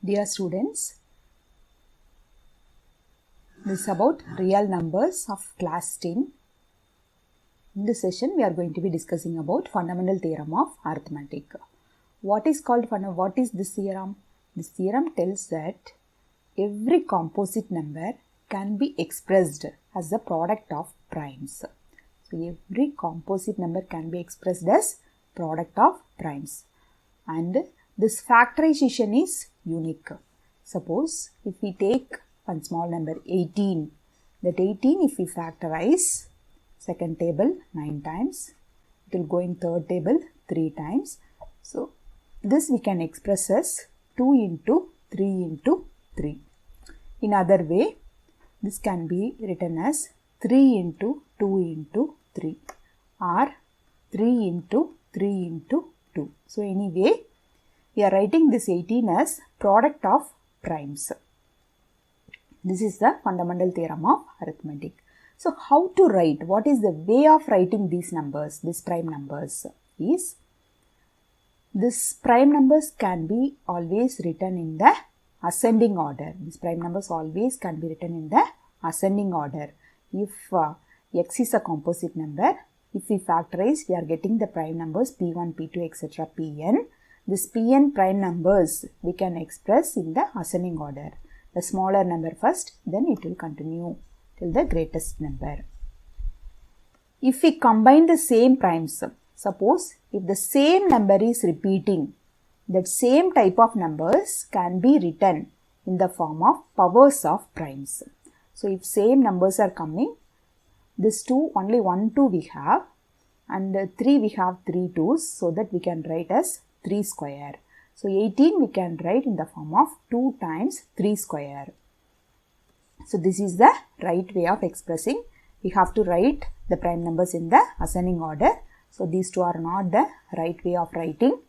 Dear students, this is about real numbers of class 10. In this session, we are going to be discussing about fundamental theorem of arithmetic. What is this theorem? This theorem tells that every composite number can be expressed as the product of primes. So, every composite number can be expressed as product of primes. And this factorization is unique. Suppose if we take one small number 18, that 18 if we factorize second table 9 times, it will go in third table 3 times. So this we can express as 2 into 3 into 3. In other way, this can be written as 3 into 2 into 3 or 3 into 3 into 2. So anyway, we are writing this 18 as product of primes. This is the fundamental theorem of arithmetic. So how to write? What is the way of writing these numbers, these prime numbers? Is this prime numbers can be always written in the ascending order. These prime numbers always can be written in the ascending order. If x is a composite number, if we factorize, we are getting the prime numbers p1, p2, etc. pn. This pn prime numbers we can express in the ascending order. The smaller number first, then it will continue till the greatest number. If we combine the same primes, suppose if the same number is repeating, that same type of numbers can be written in the form of powers of primes. So if same numbers are coming, this 2, only 1 2 we have, and 3 we have 3 2s, so that we can write as 3 square. So 18 we can write in the form of 2 times 3 square. So this is the right way of expressing. We have to write the prime numbers in the ascending order. So these two are not the right way of writing.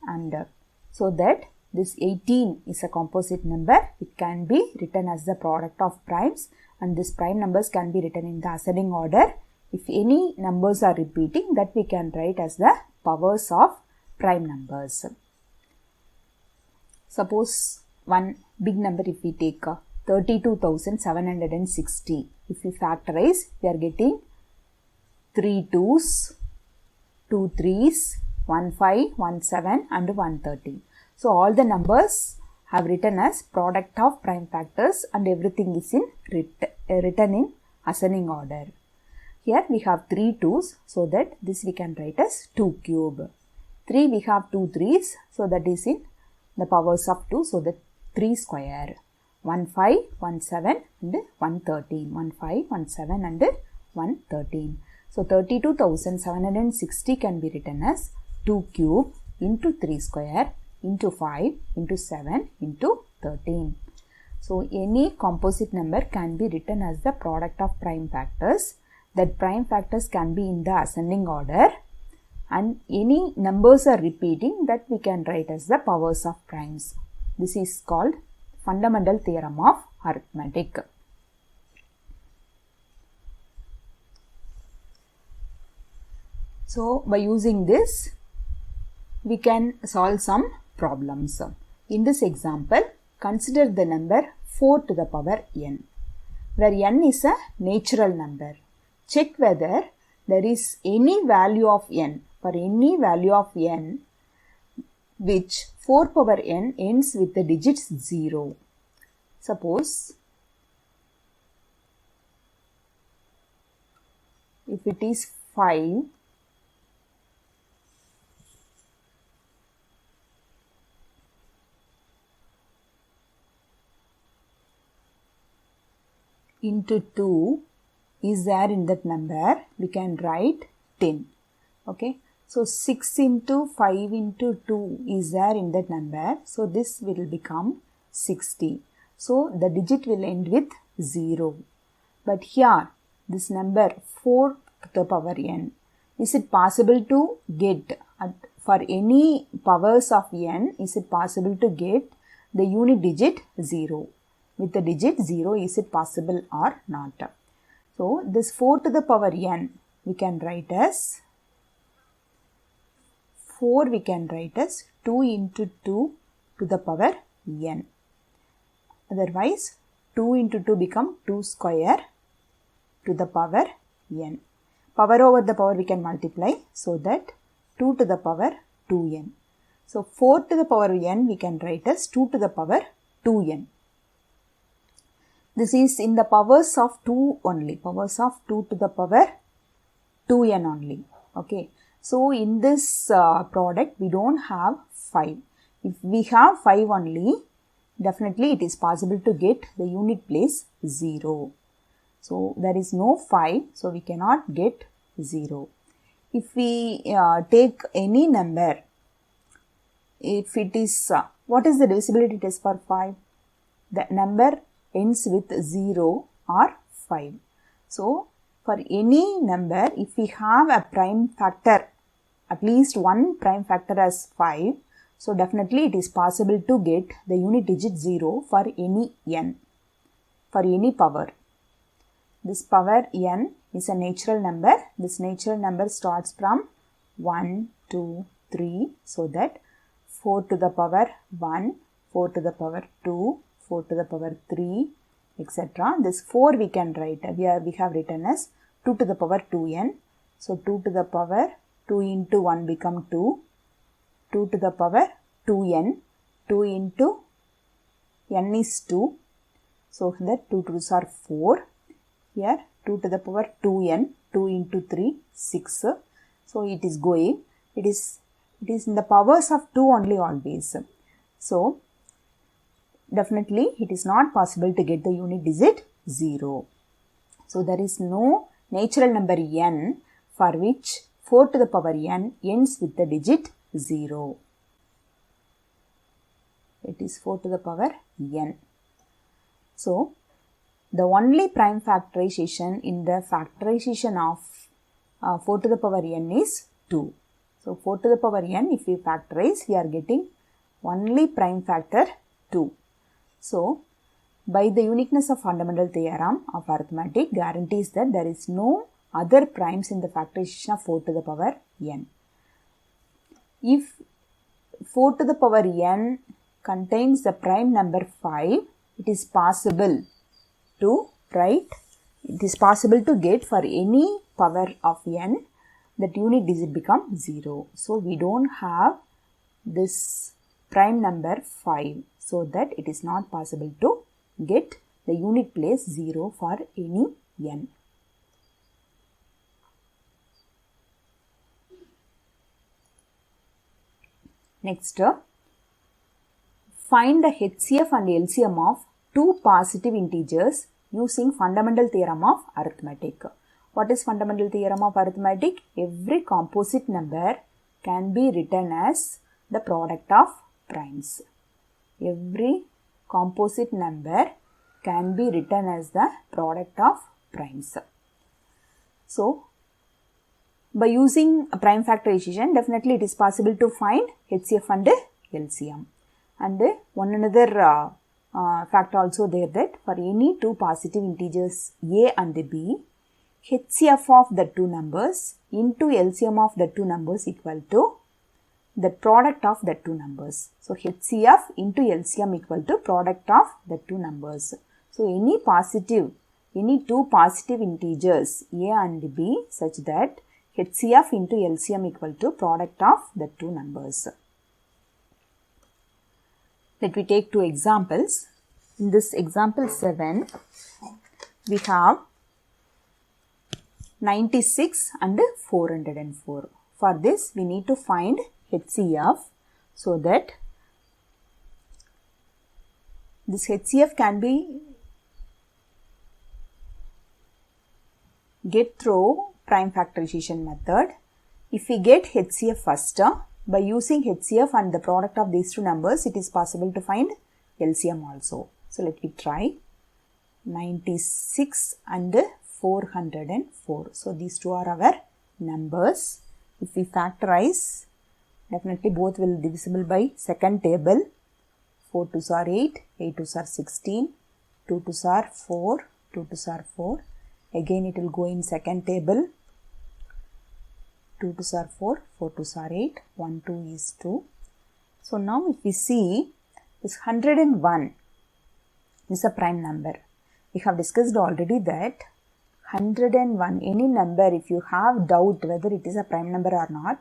And so that this 18 is a composite number. It can be written as the product of primes, and this prime numbers can be written in the ascending order. If any numbers are repeating, that we can write as the powers of prime numbers. Suppose one big number, if we take 32,760, if we factorize, we are getting 3 2s, 2 3s, 1 5, 1 7 and 113. So all the numbers have written as product of prime factors, and everything is in written in ascending order. Here we have 3 2s, so that this we can write as 2 cube. 3 we have 2 3s, so that is in the powers of 2, so that 3 square. 1 5, 1 7 and 113. 1 5, 1 7 and 113. So 32,760 can be written as 2 cube into 3 square into 5 into 7 into 13. So any composite number can be written as the product of prime factors. That prime factors can be in the ascending order, and any numbers are repeating, that we can write as the powers of primes. This is called fundamental theorem of arithmetic. So by using this, we can solve some problems. In this example, consider the number 4 to the power n, where n is a natural number. Check whether there is any value of n, for any value of n, which 4 power n ends with the digits 0. Suppose if it is 5, into 2 is there in that number, we can write 10. Okay. So 6 into 5 into 2 is there in that number. So this will become 60. So the digit will end with 0. But here this number 4 to the power n, is it possible to get for any powers of n, is it possible to get the unit digit 0? With the digit 0, is it possible or not? So this 4 to the power n we can write as 4 we can write as 2 into 2 to the power n. Otherwise 2 into 2 become 2 square to the power n. Power over the power we can multiply, so that 2 to the power 2n. So 4 to the power n we can write as 2 to the power 2n. This is in the powers of 2 only, powers of 2 to the power 2n only. Okay. So in this product we don't have 5. If we have 5 only, definitely it is possible to get the unit place 0. So there is no 5, so we cannot get 0. If we take any number, if it is, what is the divisibility test for 5? The number ends with 0 or 5. So for any number, if we have a prime factor, at least one prime factor as 5, so definitely it is possible to get the unit digit 0 for any n, for any power. This power n is a natural number. This natural number starts from 1, 2, 3, so that 4 to the power 1, 4 to the power 2, 4 to the power 3, etc. This 4 we can write, we have written as 2 to the power 2n. So 2 to the power 2 into 1 become 2, 2 to the power 2n, 2 into n is 2, so that 2 2's are 4. Here 2 to the power 2n, 2 into 3, 6. So it is going, it is in the powers of 2 only always. So definitely it is not possible to get the unit digit 0. So there is no natural number n for which 4 to the power n ends with the digit 0. It is 4 to the power n. So the only prime factorization in the factorization of 4 to the power n is 2. So 4 to the power n, if we factorize, we are getting only prime factor 2. So by the uniqueness of fundamental theorem of arithmetic guarantees that there is no other primes in the factorization of 4 to the power n. If 4 to the power n contains the prime number 5, it is possible to write, it is possible to get for any power of n that unit digit become 0. So we don't have this prime number 5, so that it is not possible to get the unit place 0 for any n. Next, find the HCF and LCM of two positive integers using fundamental theorem of arithmetic. What is fundamental theorem of arithmetic? Every composite number can be written as the product of primes. Every composite number can be written as the product of primes. So by using a prime factorization, definitely it is possible to find HCF and LCM. And one another fact also there, that for any two positive integers a and b, HCF of the two numbers into LCM of the two numbers equal to the product of the two numbers. So HCF into LCM equal to product of the two numbers. So any two positive integers a and b, such that HCF into LCM equal to product of the two numbers. Let me take two examples. In this example 7, we have 96 and 404. For this, we need to find HCF, so that this HCF can be get through prime factorization method. If we get HCF first, by using HCF and the product of these two numbers, it is possible to find LCM also. So let me try 96 and 404. So these two are our numbers. If we factorize, definitely both will be divisible by second table. 4 2's are 8, 8 2's are 16, 2 2's are 4, 2 2's are 4. Again it will go in second table. 2 2's are 4, 4 2's are 8, 1 2 is 2. So now if we see This 101 is a prime number. We have discussed already that 101, any number, if you have doubt whether it is a prime number or not,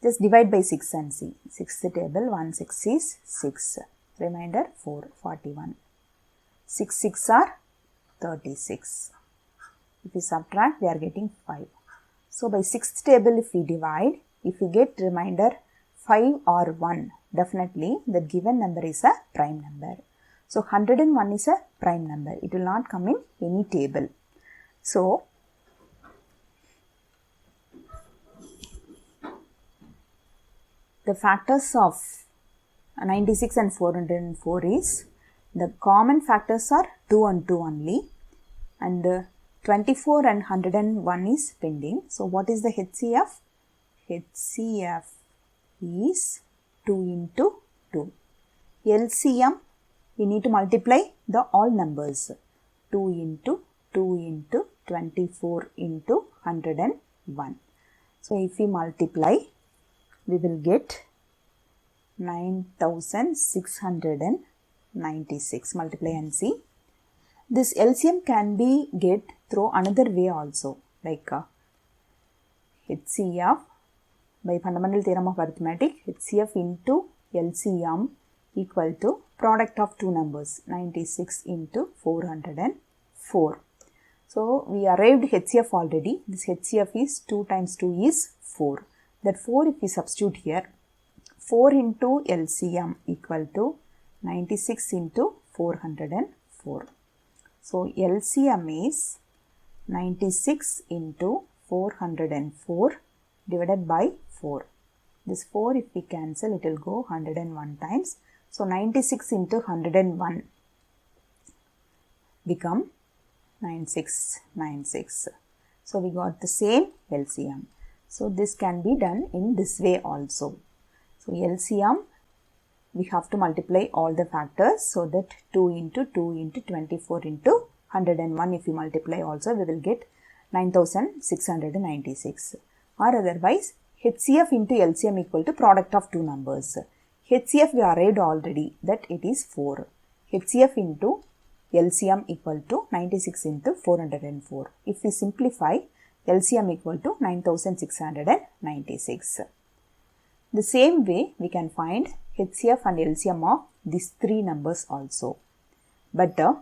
just divide by 6 and see. 6th table, 1 6 is 6. Remainder 4, 41. 6 6 are 36. If we subtract, we are getting 5. So by 6th table, if we divide, if we get remainder 5 or 1, definitely the given number is a prime number. So 101 is a prime number. It will not come in any table. So the factors of 96 and 404 is, the common factors are 2 and 2 only, and 24 and 101 is pending. So what is the HCF? HCF is 2 into 2. LCM, we need to multiply the all numbers. 2 into 2 into 24 into 101. So if we multiply, we will get 9696. Multiply and see. This LCM can be get through another way also, like HCF by fundamental theorem of arithmetic, HCF into LCM equal to product of two numbers, 96 into 404. So we arrived HCF already. This HCF is 2 times 2 is 4. That 4, if we substitute here, 4 into LCM equal to 96 into 404. So LCM is 96 into 404 divided by 4. This 4, if we cancel, it will go 101 times. So 96 into 101 become 9696. So we got the same LCM. So this can be done in this way also. So LCM, we have to multiply all the factors, so that 2 into 2 into 24 into 101, if we multiply also, we will get 9696. Or otherwise, HCF into LCM equal to product of two numbers. HCF we arrived already, that it is 4. HCF into LCM equal to 96 into 404. If we simplify, LCM equal to 9696. The same way we can find HCF and LCM of these three numbers also. But the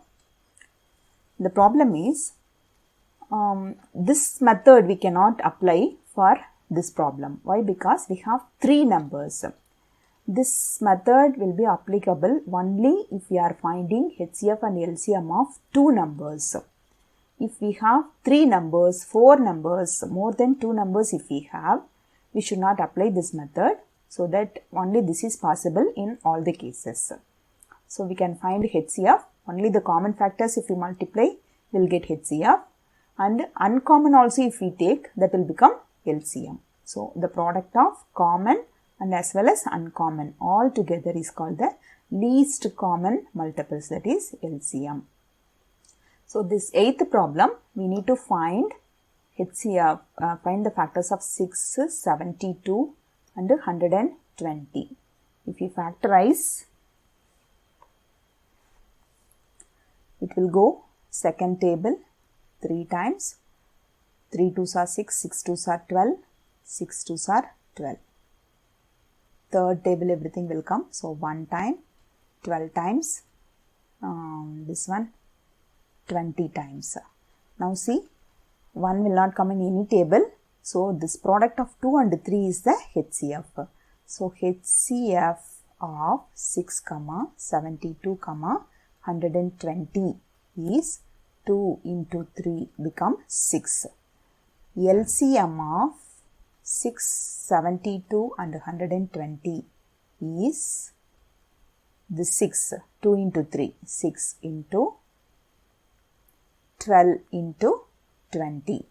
problem is, this method we cannot apply for this problem. Why? Because we have three numbers. This method will be applicable only if we are finding HCF and LCM of two numbers. If we have three numbers, four numbers, more than two numbers if we have, we should not apply this method, so that only this is possible in all the cases. So we can find HCF, only the common factors if we multiply will get HCF, and uncommon also if we take, that will become LCM. So the product of common and as well as uncommon all together is called the least common multiples, that is LCM. So this eighth problem, we need to find HCF, find the factors of 6, 72 and 120. If we factorize, it will go second table 3 times, 3 2s are 6, 6 2s are 12, 6 2s are 12. Third table everything will come, so 1 time, 12 times, this one 20 times. Now see, 1 will not come in any table, so this product of 2 and 3 is the HCF. So HCF of 6, 72, 120 is 2 into 3 become 6. LCM of 6, 72 and 120 is the 6, 2 into 3, 6 into 12 into 20.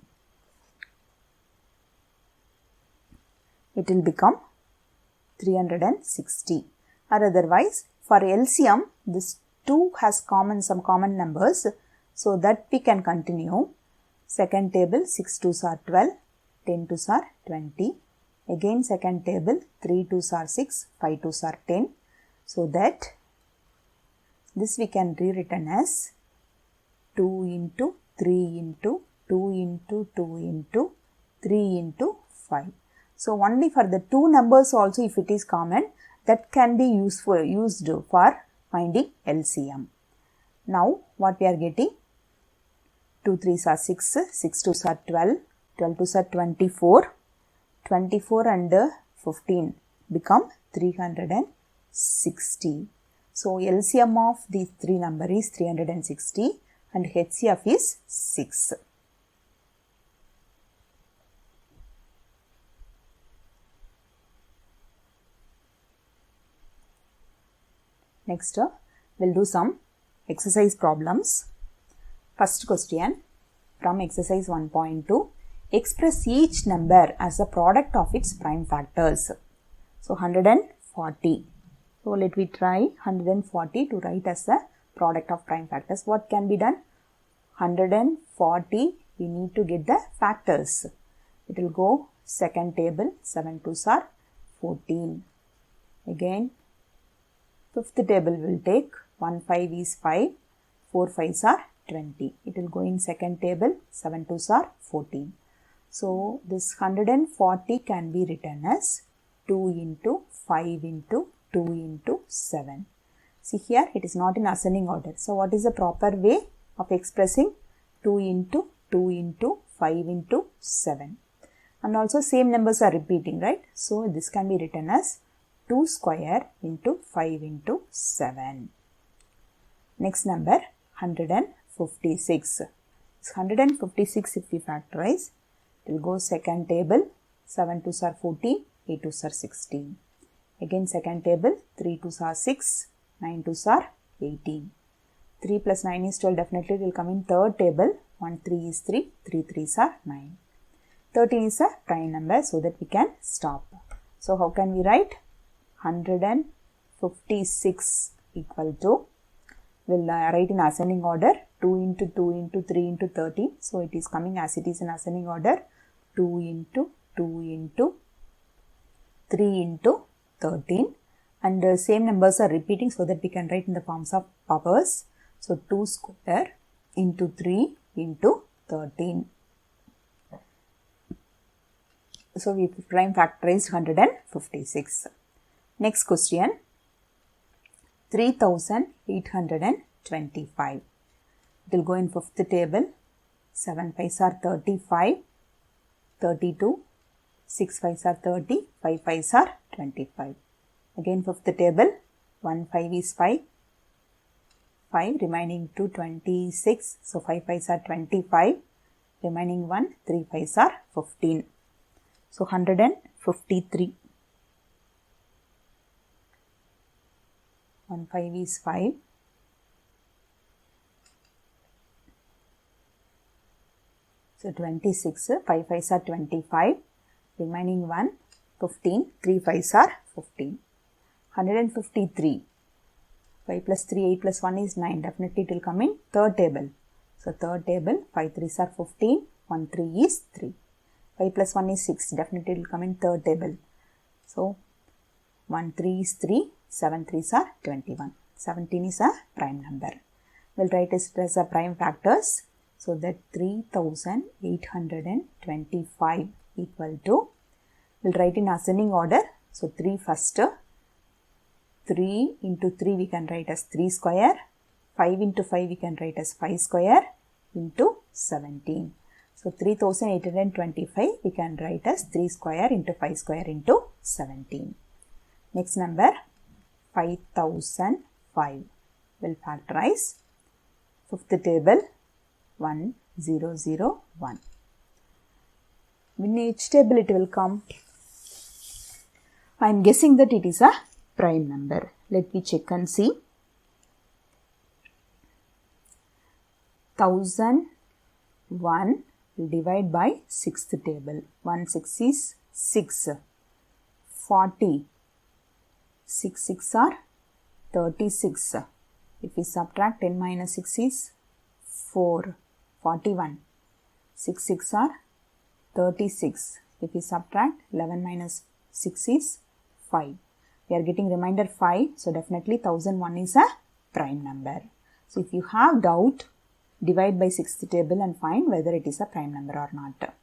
It will become 360. Or otherwise, for LCM, this 2 has some common numbers, so that we can continue. Second table, 6 2s are 12, 10 2s are 20. Again second table, 3 2s are 6, 5 2s are 10. So that This we can rewritten as 2 into 3 into 2 into 2 into 3 into 5. So only for the two numbers also, if it is common, that can be used for finding LCM. Now what we are getting? 2 3s are 6, 6 2s are 12, 12 2s are 24, 24 and 15 become 360. So LCM of these three numbers is 360 and HCF is 6. Next, we'll do some exercise problems. First question from exercise 1.2. Express each number as a product of its prime factors. So 140. So let me try 140 to write as a product of prime factors. What can be done? 140, we need to get the factors. It will go second table, 7 2s are 14. Again, fifth table will take 1 5 is 5, 4 5s are 20. It will go in second table, 7 2s are 14. So this 140 can be written as 2 into 5 into 2 into 7. See here, it is not in ascending order. So what is the proper way of expressing 2 into 2 into 5 into 7? And also same numbers are repeating, right? So this can be written as 2 square into 5 into 7. Next number 156. It's 156 if we factorize. It will go second table, 7 2s are 14, 8 2s are 16. Again second table, 3 2s are 6, 9 2s are 18. 3 plus 9 is 12, definitely it will come in third table, 1 3 is 3, 3 3s are 9. 13 is a prime number, so that we can stop. So how can we write? 156 equal to, we'll write in ascending order, 2 into 2 into 3 into 13. So it is coming as it is in ascending order, 2 into 2 into 3 into 13. And the same numbers are repeating, so that we can write in the forms of powers. So 2 square into 3 into 13. So we prime factorized 156. Next question, 3825. It will go in fifth table, 7 5s are 35, 32, 6 5s are 30, 5 5s are 25. Again fifth table, 1 5 is 5, 5 remaining 2 26, so 5 5s are 25, remaining 1 3 5s are 15. So 153. 1 5 is 5. So 26, 5 5s are 25, remaining 1, 15, 3 5s are 15. 153. 5 plus 3, 8 plus 1 is 9, definitely it will come in third table. So third table, 5 3s are 15, 1 3 is 3. 5 plus 1 is 6, definitely it will come in third table. So 1 3 is 3, 7 3s are 21. 17 is a prime number. We'll write it as a prime factors. So that 3825 equal to, we'll write in ascending order. So 3 first, 3 into 3 we can write as 3 square, 5 into 5 we can write as 5 square into 17. So 3825 we can write as 3 square into 5 square into 17. Next number 5005. We'll factorize. Fifth table 1001. In each table it will come. I am guessing that it is a prime number. Let me check and see. 1001 will divide by sixth table. 1 6 is 6. 40. 6 6 are 36. If we subtract 10 minus 6 is 4. 41. 6 6 are 36. If we subtract 11 minus 6 is 5. We are getting remainder 5. So definitely 1001 is a prime number. So if you have doubt, divide by 6th table and find whether it is a prime number or not.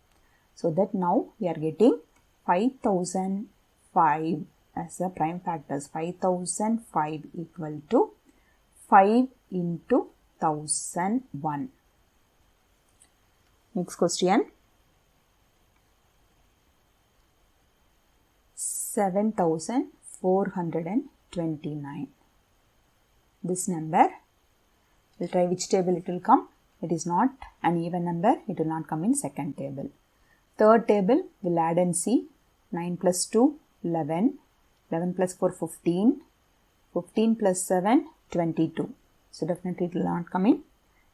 So that now we are getting 5005 as a prime factors. 5005 equal to 5 into 1001. Next question. 7429. This number, we'll try which table it will come. It is not an even number. It will not come in second table. Third table, we'll add and see. 9 plus 2, 11. 11 plus 4, 15. 15 plus 7, 22. So definitely it will not come in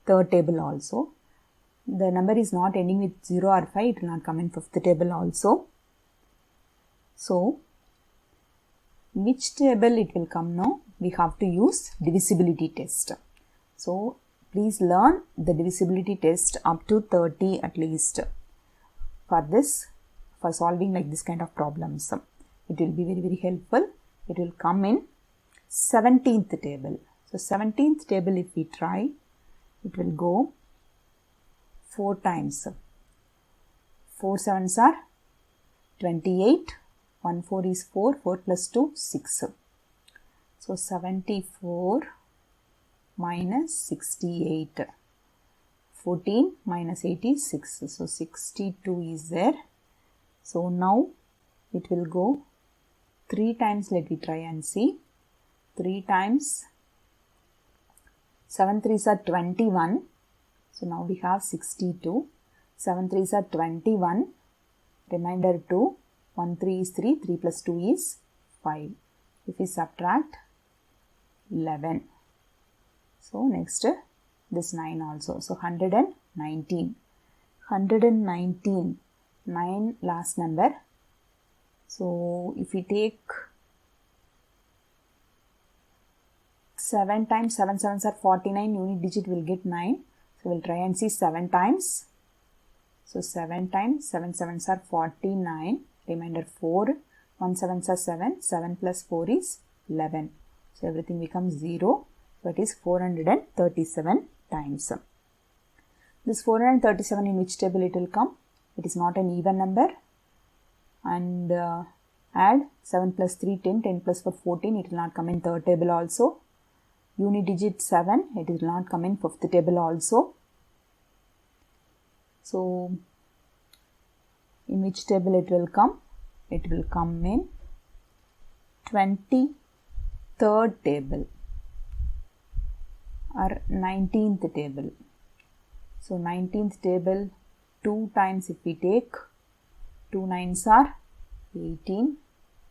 third table also. The number is not ending with 0 or 5. It will not come in fifth table also. So which table it will come now? We have to use divisibility test. So please learn the divisibility test up to 30 at least. For this, for solving like this kind of problems, it will be very, very helpful. It will come in 17th table. So 17th table, if we try, it will go 4 times. 4 sevens are 28. 1 4 is 4. 4 plus 2, 6. So 74 minus 68. 14 minus 8 is 6. So 62 is there. So now it will go 3 times. Let me try and see. 3 times 7 3s are 21. So now we have 62. 7 3s are 21. Remainder 2. 1 3 is 3. 3 plus 2 is 5. If we subtract 11. So next this 9 also. So 119. 119. 9 last number. So if we take 7 times 7 sevens are 49, unit digit will get 9. So we'll try and see 7 times. So 7 times 7 sevens are 49. Remainder 4. 1 sevens are 7. 7 plus 4 is 11. So everything becomes 0. So it is 437 times. This 437 in which table it will come? It is not an even number. And add 7 plus 3, 10. 10 plus 4, 14. It will not come in third table also. Unit digit 7. It will not come in fifth table also. So in which table it will come? It will come in 23rd table or 19th table. So 19th table, 2 times if we take, 2 9s are 18,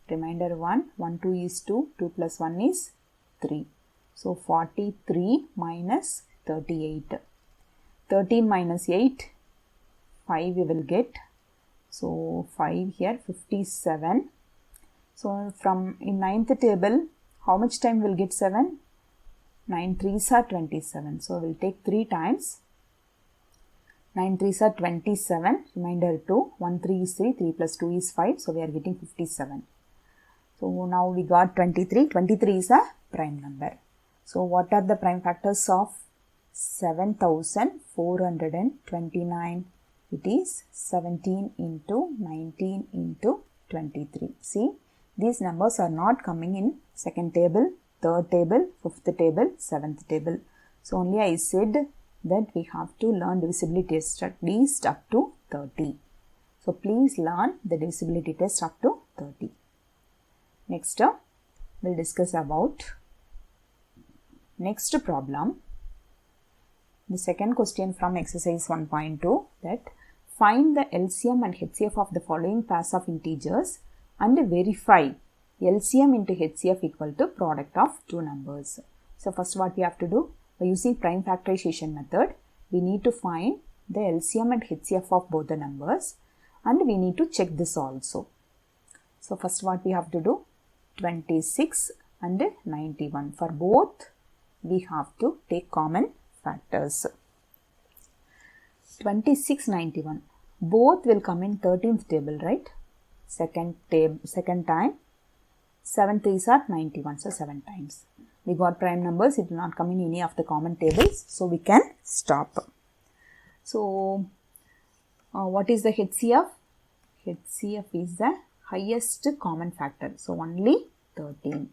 remainder 1, 1 2 is 2, 2 plus 1 is 3. So 43 minus 38. 13 minus 8, 5 we will get. So 5 here, 57. So from in 9th table, how much time will get 7? 9 3s are 27. So we'll take 3 times. 9 3s are 27. Remainder 2. 1 3 is 3. 3 plus 2 is 5. So we are getting 57. So now we got 23. 23 is a prime number. So what are the prime factors of 7429? It is 17 into 19 into 23. See, these numbers are not coming in second table, third table, fifth table, seventh table. So only I said that we have to learn divisibility test at least up to 30. So please learn the divisibility test up to 30. Next, we'll discuss about next problem. The second question from exercise 1.2, that find the LCM and HCF of the following pairs of integers and verify LCM into HCF equal to product of two numbers. So first what we have to do, by using prime factorization method, we need to find the LCM and HCF of both the numbers, and we need to check this also. So first what we have to do, 26 and 91. For both, we have to take common factors. 26, 91. Both will come in 13th table, right? Second time. 7 3s are 91, so 7 times. we got prime numbers, it will not come in any of the common tables, so we can stop. So what is the HCF? HCF is the highest common factor, so only 13.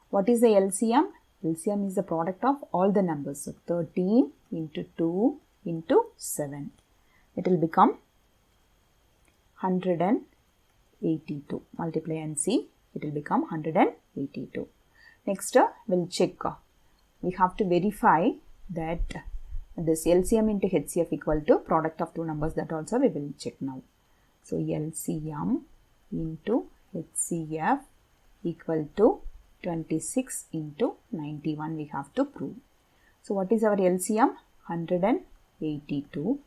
What is the LCM? LCM is the product of all the numbers, so 13 into 2 into 7. It will become 182. Multiply and see, it will become 182. Next, we'll check. We have to verify that this LCM into HCF equal to product of two numbers. That also we will check now. So LCM into HCF equal to 26 into 91 we have to prove. So what is our LCM? 182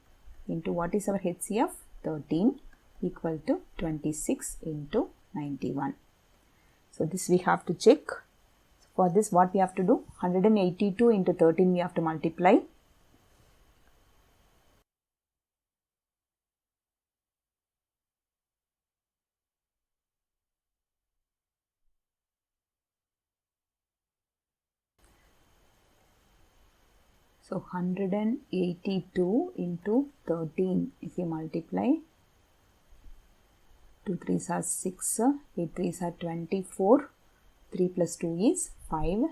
into what is our HCF? 13 equal to 26 into 91. So this we have to check. For this what we have to do? 182 into 13 we have to multiply. So 182 into 13, if you multiply, 2 3s are 6, 8 3s are 24, 3 plus 2 is 5,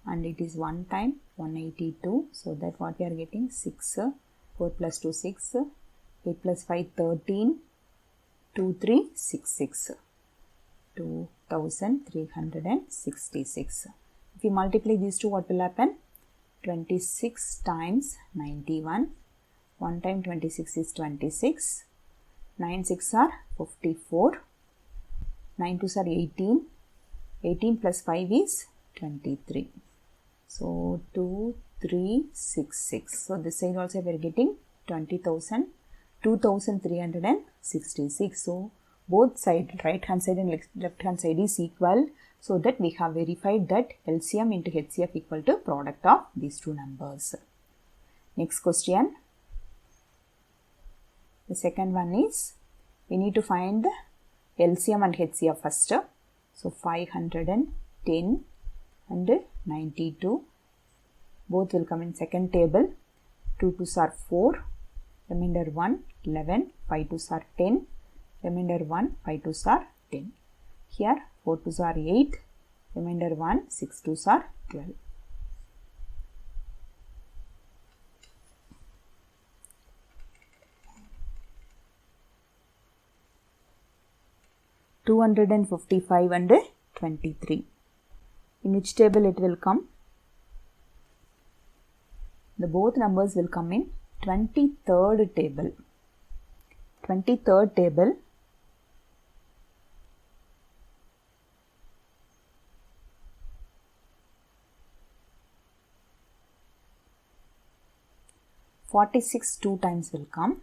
and it is 1 time 182, so that what we are getting 6, 4 plus 2 6, 8 plus 5 13, 2 3 6 6, 2366. If you multiply these two, what will happen? 26 times 91, 1 time 26 is 26, 9 6 are 54, 9 2s are 18, 18 plus 5 is 23. So 2366. So this side also we are getting 2366. So both sides, right hand side and left hand side is equal. So that we have verified that LCM into HCF equal to product of these two numbers. Next question. The second one is, we need to find the LCM and HCF first. So 510 and 92. Both will come in second table. 2 2s are 4. Remainder 1, 11. 5 2s are 10. Remainder 1, 5 2s are 10. Here 4 2s are 8, remainder 1, 6 2s are 12. $255 and 23. In which table it will come? The both numbers will come in 23rd table. 23rd table. $46 2 times will come,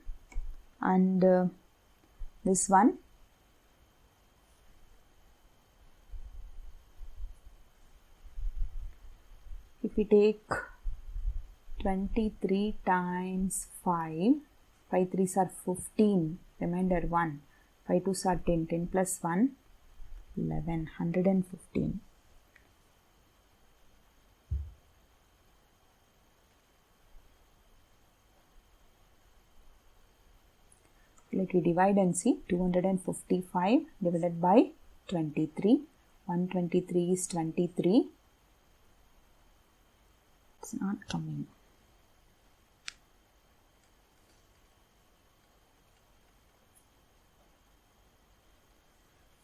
and this one if we take 23 times 5, 5 3s are 15, remainder 1, 5 2s are 10, 10 plus 1, 11, 115. Let we divide and see. 255 divided by 23. 123 is 23. It's not coming.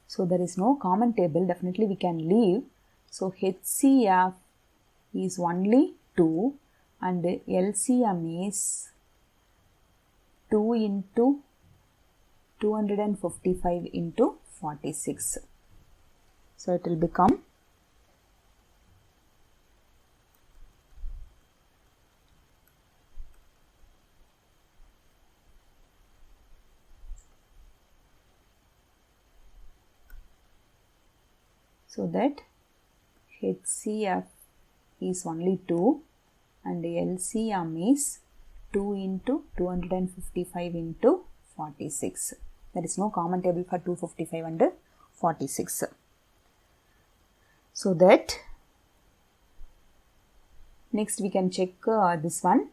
So there is no common table. Definitely we can leave. So HCF is only 2 and LCM is 2 into 255 into 46. So it will become so that HCF is only 2 and LCM is 2 into 255 into 46. There is no common table for 255 and 46. So that Next we can check this one,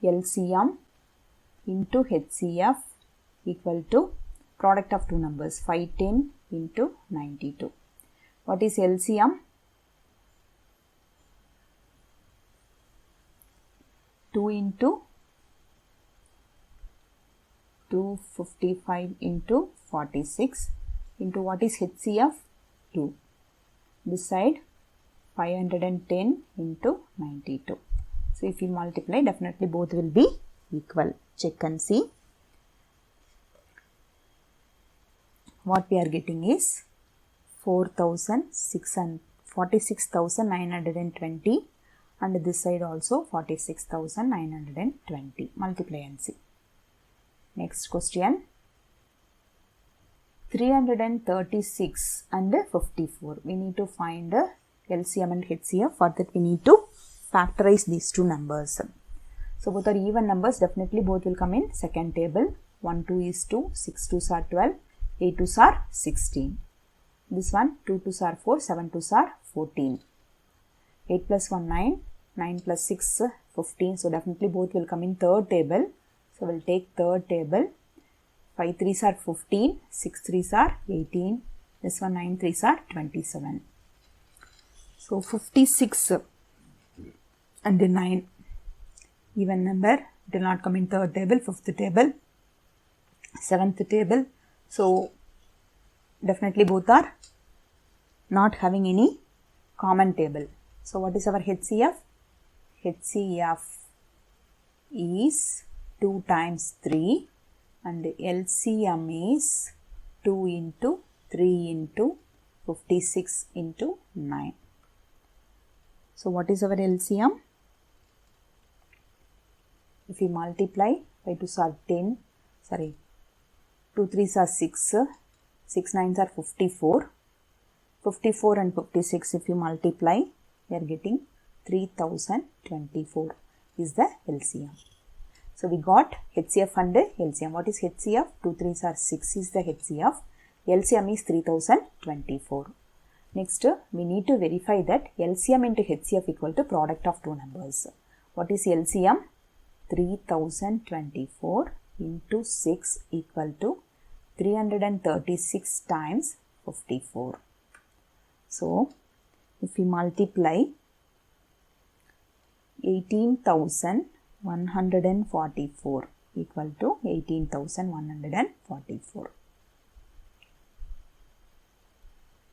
LCM into HCF equal to product of two numbers, 510 into 92. What is LCM? 2 into 255 into 46 into what is HCF? 2. This side 510 into 92. So if you multiply, definitely both will be equal. Check and see. What we are getting is 46,920 and this side also 46,920. Multiply and see. Next question. 336 and 54. We need to find LCM and HCF. For that we need to factorize these two numbers. So both are even numbers. Definitely both will come in second table. 1 2 is 2, 6 2s are 12, 8 2s are 16. This one 2 2s are 4, 7 2s are 14. 8 plus 1 9, 9 plus 6 15. So definitely both will come in third table. So we'll take third table. 5 3s are 15, 6 3s are 18. This one 9 3s are 27. So 56 and 9 even number. It will not come in third table, fifth table, seventh table. So definitely both are not having any common table. So what is our HCF? HCF is 2 times 3 and LCM is 2 into 3 into 56 into 9. So what is our LCM? If we multiply, 5 2s are 10, 2 3s are 6, 6 9s are 54. 54 and 56 if you multiply, we are getting 3024 is the LCM. So we got HCF and LCM. What is HCF? 2 3s are 6 is the HCF. LCM is 3024. Next, we need to verify that LCM into HCF equal to product of two numbers. What is LCM? 3024 into 6 equal to 336 times 54. So, if we multiply 18,144 equal to 18,144.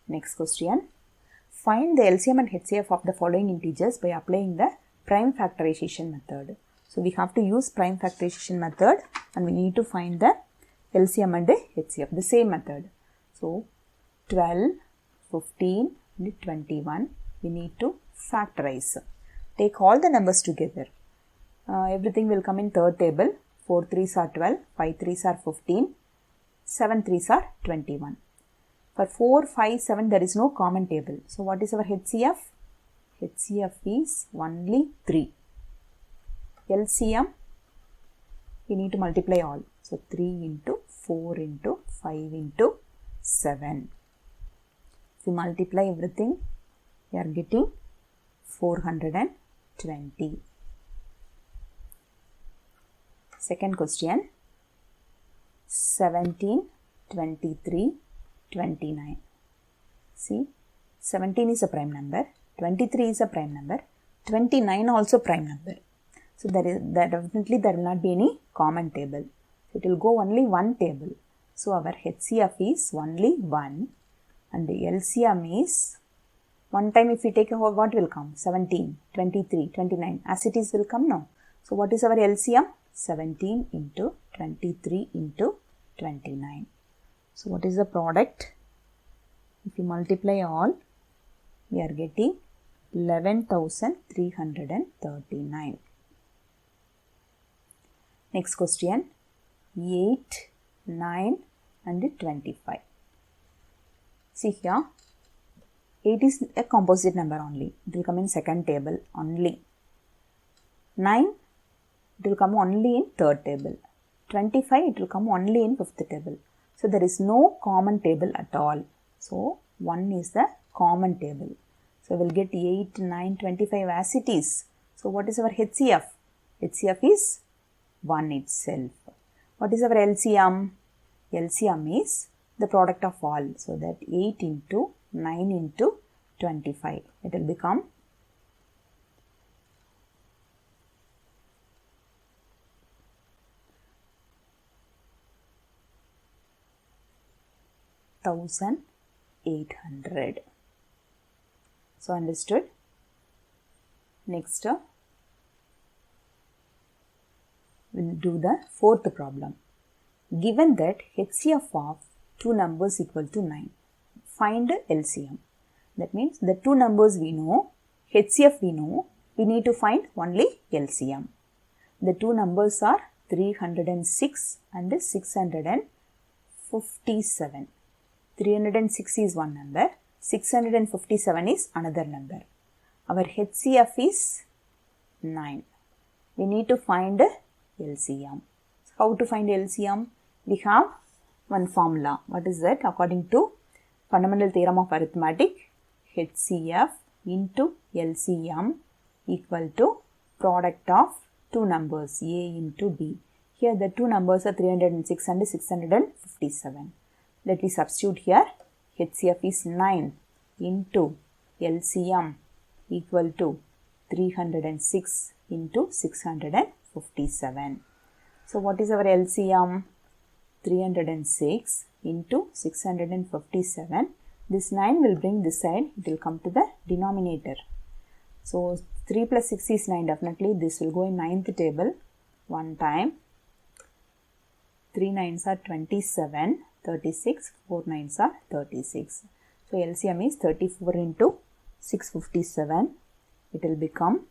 Next question. Find the LCM and HCF of the following integers by applying the prime factorization method. So we have to use prime factorization method and we need to find the LCM and HCF, the same method. So 12, 15 and 21 we need to factorize. Take all the numbers together. Everything will come in third table. 4 3s are 12, 5 3s are 15, 7 3s are 21. For 4, 5, 7 there is no common table. So what is our HCF? HCF is only 3. LCM, we need to multiply all. So 3 into 4 into 5 into 7. If we multiply everything, we are getting 420. Second question. 17, 23, 29. See, 17 is a prime number, 23 is a prime number, 29 also prime number. So definitely there will not be any common table. It will go only one table. So our HCF is only 1 and the LCM is, one time if we take a whole, what will come? 17, 23, 29 as it is will come now. So what is our LCM? 17 into 23 into 29. So what is the product? If you multiply all, we are getting 11,339. Next question. 8, 9 and 25. See here, 8 is a composite number only. It will come in second table only. 9, it will come only in third table. 25, it will come only in fifth table. So there is no common table at all. So 1 is the common table. So we'll get 8, 9, 25 as it is. So what is our HCF? HCF is 1 itself. What is our LCM? LCM is the product of all. So that 8 into 9 into 25. It will become 1800. So understood? Next, we'll do the fourth problem. Given that HCF of two numbers equal to 9, find LCM. That means the two numbers we know, HCF we know, we need to find only LCM. The two numbers are 306 and 657. 306 is one number, 657 is another number. Our HCF is 9. We need to find LCM. How to find LCM? We have one formula. What is that? According to fundamental theorem of arithmetic, HCF into LCM equal to product of two numbers A into B. Here the two numbers are 306 and 657. Let me substitute here. HCF is 9 into LCM equal to 306 into 657. So what is our LCM? 306 into 657. This 9 will bring this side. It will come to the denominator. So 3 plus 6 is 9. Definitely this will go in 9th table. One time. 3 9s are 27. 36. 4 9s are 36. So LCM is 34 into 657. It will become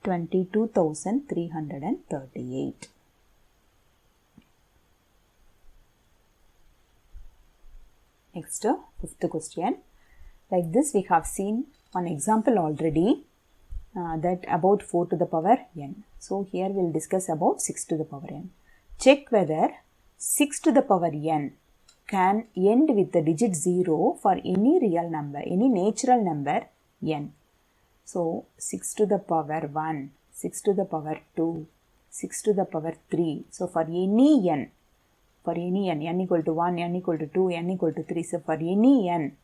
22,338. Next, fifth question. Like this we have seen one example already that about 4 to the power n. So here we will discuss about 6 to the power n. Check whether 6 to the power n can end with the digit 0 for any real number, any natural number n. So 6 to the power 1, 6 to the power 2, 6 to the power 3. So for any n, n equal to 1, n equal to 2, n equal to 3. So for any n,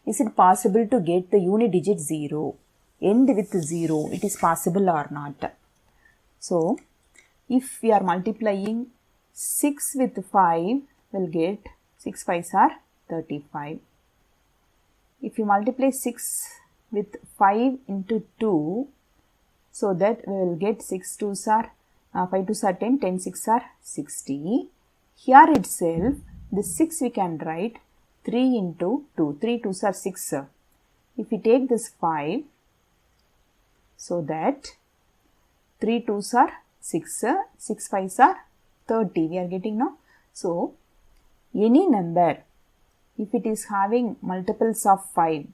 is it possible to get the unit digit 0? End with 0, it is possible or not? So if we are multiplying 6 with 5, we'll get 6 5s are 35. If you multiply 6 with 5 into 2, so that we will get 6 2s are 5 2s are 10, 10 6 are 60. Here itself, the 6 we can write 3 into 2, 3 2s are 6. If we take this 5, so that 3 2s are 6, 6 5s are 30, we are getting now. So any number, if it is having multiples of 5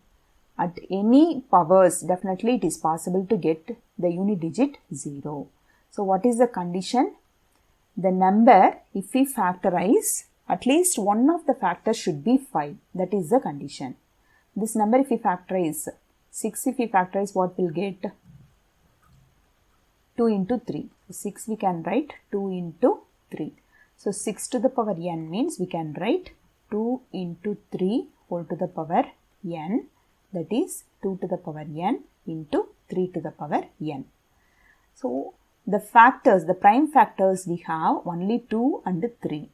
at any powers, definitely it is possible to get the unit digit 0. So what is the condition? The number, if we factorize, at least one of the factors should be 5. That is the condition. This number if we factorize, 6 if we factorize, what will get? 2 into 3. 6 we can write 2 into 3. So 6 to the power n means we can write 2 into 3 whole to the power n, that is 2 to the power n into 3 to the power n. So the factors, the prime factors we have only 2 and 3.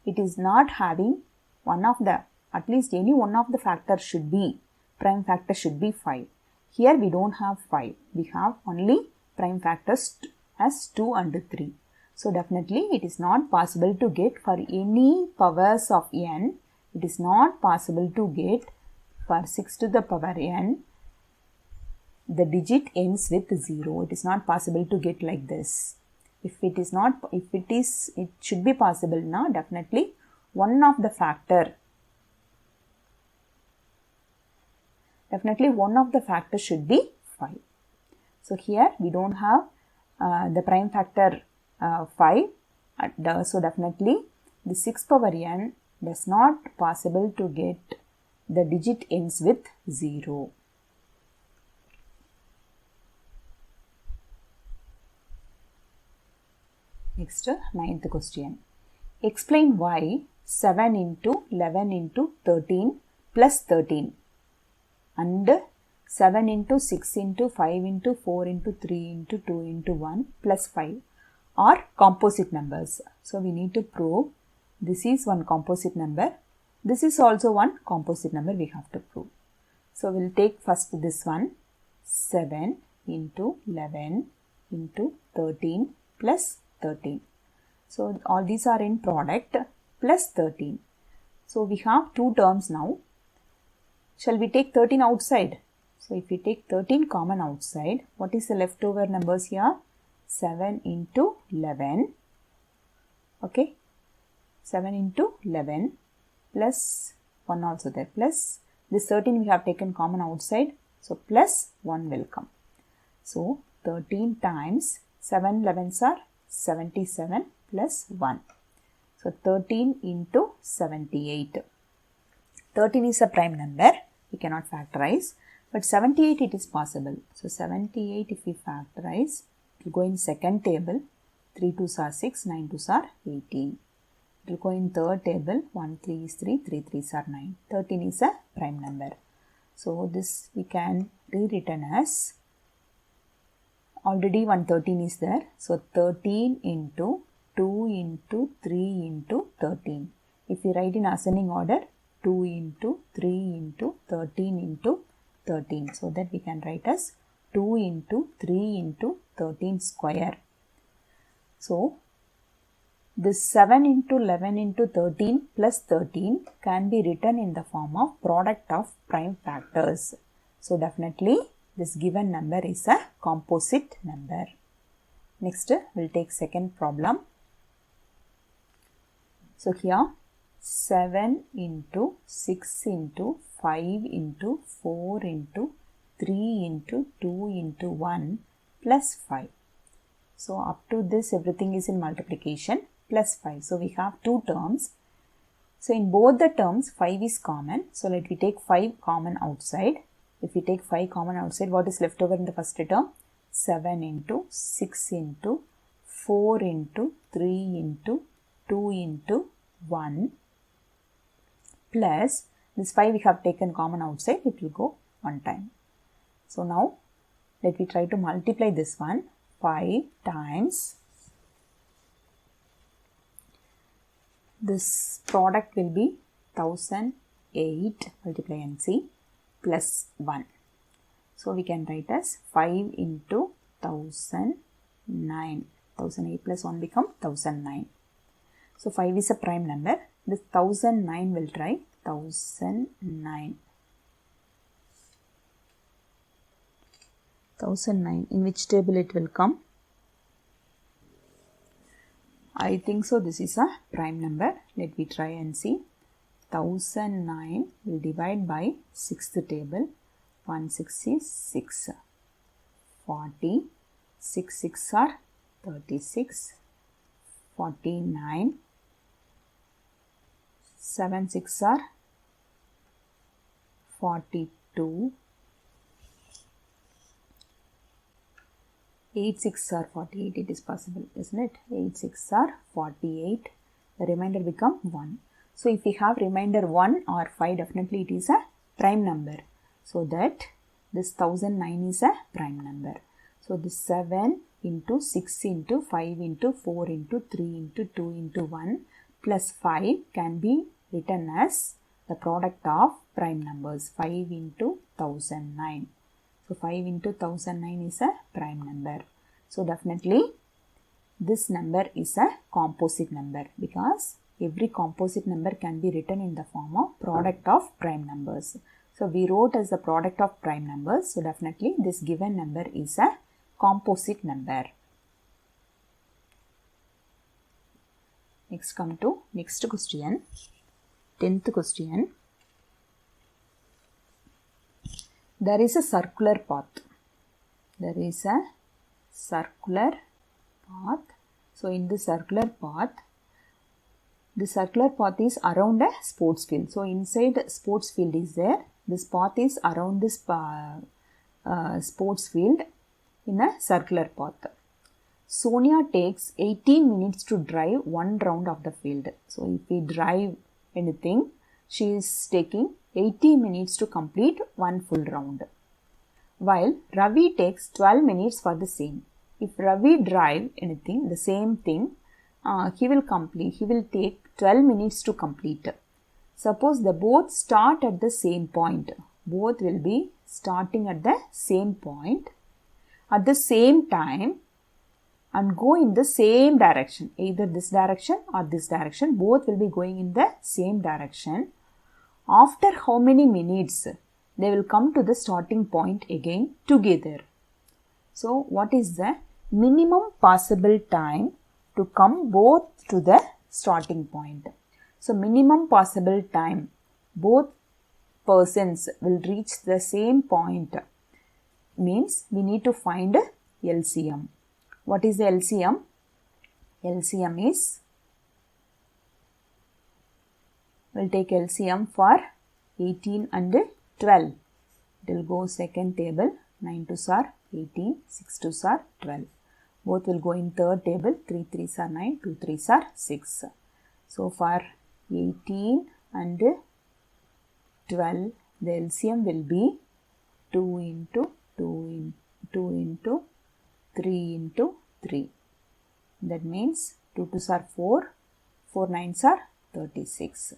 It is not having one of the, at least any one of the factors should be, prime factor should be 5. Here we don't have 5. We have only prime factors as 2 and 3. So definitely it is not possible to get for any powers of n. It is not possible to get for 6 to the power n. The digit ends with 0. It is not possible to get like this. If it is not, if it is, it should be possible now. Definitely one of the factor, should be 5. So here we don't have the prime factor 5. So definitely the 6 power n does not possible to get the digit ends with 0. Next, ninth question. Explain why 7 into 11 into 13 plus 13 and 7 into 6 into 5 into 4 into 3 into 2 into 1 plus 5 are composite numbers. So we need to prove this is one composite number. This is also one composite number we have to prove. So we'll take first this one, 7 into 11 into 13 plus 13. So all these are in product plus 13. So we have two terms now. Shall we take 13 outside? So if we take 13 common outside, what is the leftover numbers here? 7 into 11. Okay. 7 into 11 plus 1 also there, plus this 13 we have taken common outside, so plus 1 will come. So 13 times 7 11s are 77 plus 1. So 13 into 78. 13 is a prime number, we cannot factorize, but 78 it is possible. So 78 if we factorize, it will go in second table, 3 2s are 6, 9 2s are 18. It will go in third table, 1 3 is 3, 3 3s are 9. 13 is a prime number. So this we can rewritten as, already 113 is there. So 13 into 2 into 3 into 13. If we write in ascending order, 2 into 3 into 13 into 13. So that we can write as 2 into 3 into 13 square. So this 7 into 11 into 13 plus 13 can be written in the form of product of prime factors. So definitely this given number is a composite number. Next, we'll take second problem. So here 7 into 6 into 5 into 4 into 3 into 2 into 1 plus 5. So up to this everything is in multiplication, plus 5. So we have two terms. So in both the terms 5 is common. So let me take 5 common outside. If we take 5 common outside, what is left over in the first term? 7 into 6 into 4 into 3 into 2 into 1 plus this 5 we have taken common outside, it will go one time. So now let me try to multiply this one. 5 times this product will be 1008 multiply and see plus 1. So we can write as 5 into 1009. 1008 plus 1 become 1009. So 5 is a prime number. This 1009 will try 1009. 1009, in which table it will come? I think so this is a prime number. Let me try and see. 1009 will divide by 6th table. 1 6 is 6. 40. 6 6 are 36. 49. 7 6 are 42. 8 6 are 48, it is possible, isn't it? 8 6 are 48. The remainder become 1. So if we have remainder 1 or 5, definitely it is a prime number. So that this 1009 is a prime number. So this 7 into 6 into 5 into 4 into 3 into 2 into 1 plus 5 can be written as the product of prime numbers. 5 into 1009. So 5 into 1009 is a prime number. So definitely this number is a composite number because every composite number can be written in the form of product of prime numbers. So we wrote as the product of prime numbers. So definitely this given number is a composite number. Next come to next question. 10th question. There is a circular path. There is a circular path. So in the circular path is around a sports field. So inside sports field is there. This path is around this sports field in a circular path. Sonia takes 18 minutes to drive one round of the field. So if we drive anything, she is taking 80 minutes to complete one full round. While Ravi takes 12 minutes for the same. If Ravi drive anything, the same thing, he will take 12 minutes to complete. Suppose they both start at the same point. Both will be starting at the same point at the same time and go in the same direction. Either this direction or this direction. Both will be going in the same direction. After how many minutes they will come to the starting point again together. So what is the minimum possible time to come both to the starting point? So minimum possible time both persons will reach the same point means we need to find LCM. What is the LCM? LCM is, we'll take LCM for 18 and 12. It will go second table, 9 2s are 18, 6 2s are 12. Both will go in third table, 3 3s are 9, 2 3s are 6. So for 18 and 12, the LCM will be 2 into 3 into 3. That means 2 2s are 4, 4 9s are 36.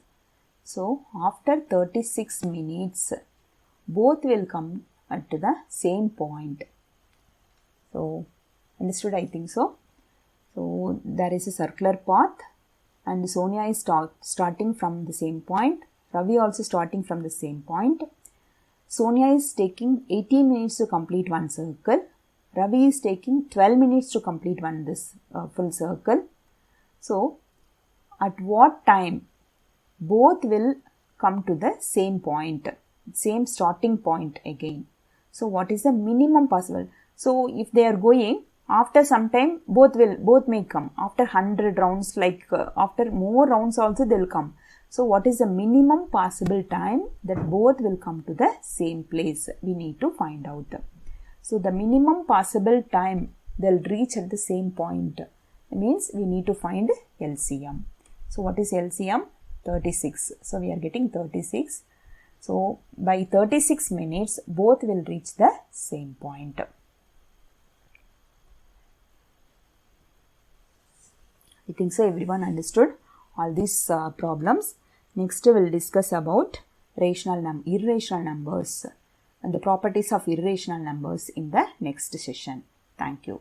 So after 36 minutes, both will come at the same point. So understood, I think so. So there is a circular path and Sonia is starting from the same point. Ravi also starting from the same point. Sonia is taking 18 minutes to complete one circle. Ravi is taking 12 minutes to complete full circle. So at what time both will come to the same point, same starting point again? So what is the minimum possible? So if they are going, after some time both may come. After 100 rounds, after more rounds also they will come. So what is the minimum possible time that both will come to the same place? We need to find out. So the minimum possible time they'll reach at the same point means we need to find LCM. So what is LCM? 36. So we are getting 36. So by 36 minutes both will reach the same point. I think so everyone understood all these problems. Next we will discuss about irrational numbers and the properties of irrational numbers in the next session. Thank you.